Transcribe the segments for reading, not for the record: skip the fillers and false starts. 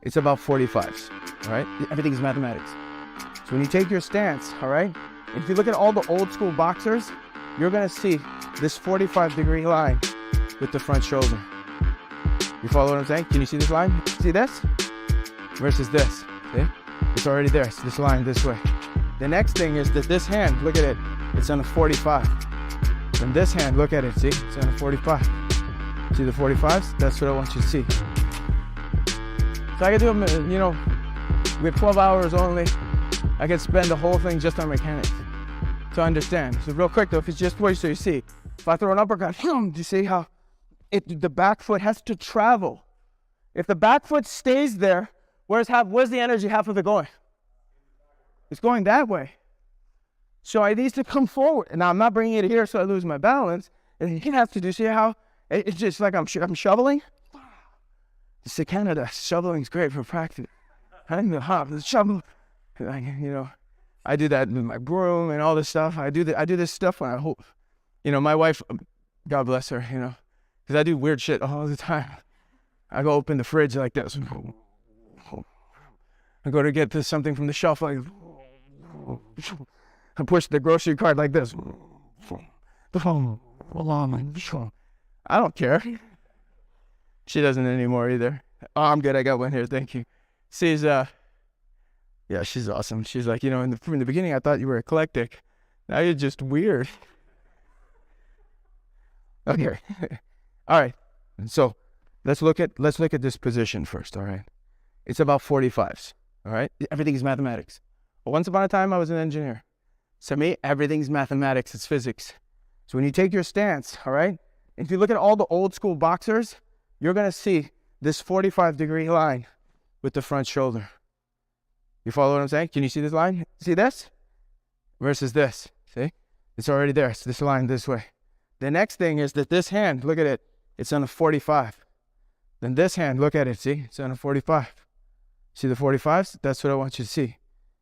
it's about 45's, all right? Everything is mathematics. So when you take your stance, all right, if you look at all the old school boxers, you're gonna see this 45-degree line with the front shoulder. You follow what I'm saying? Can you see this line? See this? Versus this, see? It's already there, it's this line this way. The next thing is that this hand, look at it, it's on a 45. From this hand, look at it, see? It's on a 45. See the 45s? That's what I want you to see. So I can do, you know, we have 12 hours only. I can spend the whole thing just on mechanics to understand. So real quick though, if it's just way so you see, if I throw an uppercut, do you see how the back foot has to travel? If the back foot stays there, where's the energy half of it going? It's going that way. So I need to come forward. And now I'm not bringing it here so I lose my balance. And you have to do, see how it's just like I'm shoveling? This is Canada. Shoveling is great for practice. I'm the hop, the shovel. Like, you know, I do that with my broom and all this stuff. I do this stuff when I hope, you know, my wife, God bless her, you know, because I do weird shit all the time. I go open the fridge like this. I go to get something from the shelf like, I push the grocery cart like this. I don't care. She doesn't anymore either. Oh, I'm good. I got one here. Thank you. She's, yeah, she's awesome. She's like, you know, from the beginning, I thought you were eclectic. Now you're just weird. Okay. All right. So let's look at this position first. All right. It's about 45's. All right. Everything is mathematics. But once upon a time, I was an engineer. So me, everything's mathematics. It's physics. So when you take your stance, all right, if you look at all the old school boxers, you're going to see this 45-degree line with the front shoulder. You follow what I'm saying? Can you see this line? See this? Versus this, see? It's already there, it's this line this way. The next thing is that this hand, look at it, it's on a 45. Then this hand, look at it, see? It's on a 45. See the 45s? That's what I want you to see.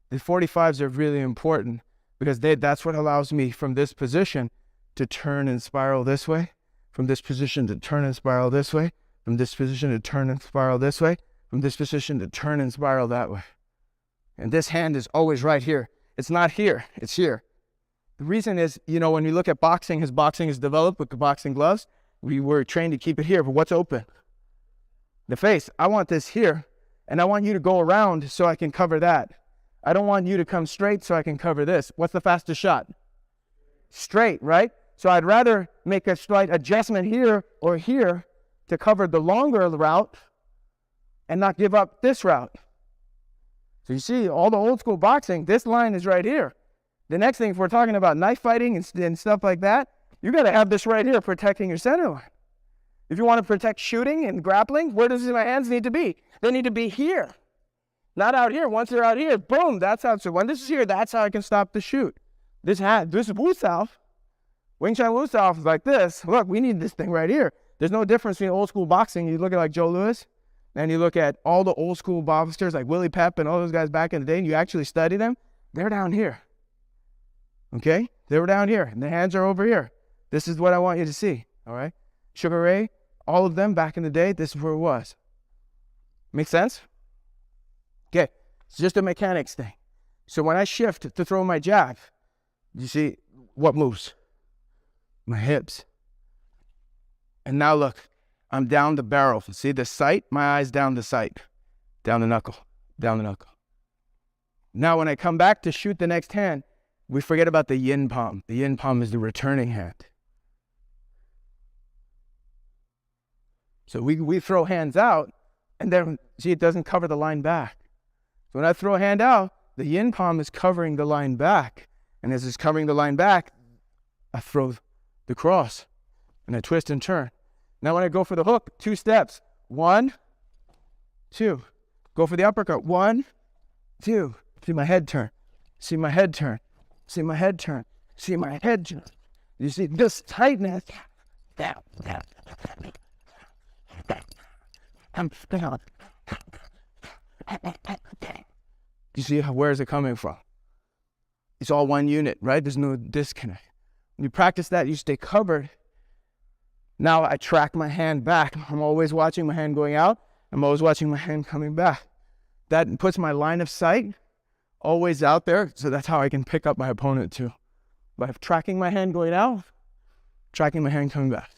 The 45s are really important because that's what allows me from this position to turn and spiral this way, from this position to turn and spiral this way, from this position to turn and spiral this way, from this position to turn and spiral that way. And this hand is always right here. It's not here, it's here. The reason is, you know, when we look at boxing, as boxing is developed with the boxing gloves, we were trained to keep it here, but what's open? The face. I want this here, and I want you to go around so I can cover that. I don't want you to come straight so I can cover this. What's the fastest shot? Straight, right? So I'd rather make a slight adjustment here or here to cover the longer route and not give up this route. So you see, all the old school boxing, this line is right here. The next thing, if we're talking about knife fighting and stuff like that, you got to have this right here protecting your center line. If you want to protect shooting and grappling, where does my hands need to be? They need to be here, not out here. Once they're out here, boom, that's how. So when this is here, that's how I can stop the shoot. This is Wu Sao. Wing Chun Wu Sao is like this. Look, we need this thing right here. There's no difference between old school boxing. You look at like Joe Louis, and you look at all the old school boxers like Willie Pep and all those guys back in the day, and you actually study them, they're down here. Okay? They were down here, and the hands are over here. This is what I want you to see, all right? Sugar Ray, all of them back in the day, this is where it was. Make sense? Okay, it's just a mechanics thing. So when I shift to throw my jab, you see what moves? My hips. And now look, I'm down the barrel. See the sight? My eyes down the sight. Down the knuckle. Down the knuckle. Now when I come back to shoot the next hand, we forget about the yin palm. The yin palm is the returning hand. So we throw hands out, and then, see, it doesn't cover the line back. So when I throw a hand out, the yin palm is covering the line back. And as it's covering the line back, I throw the cross, and I twist and turn. Now when I go for the hook, 2 steps. 1, 2. Go for the uppercut. 1, 2. See my head turn. See my head turn. See my head turn. See my head turn. You see this tightness. Down, down, down, down. You see where is it coming from? It's all one unit, right? There's no disconnect. When you practice that, you stay covered. Now I track my hand back. I'm always watching my hand going out. I'm always watching my hand coming back. that puts my line of sight always out there. So that's how I can pick up my opponent too. By tracking my hand going out, tracking my hand coming back.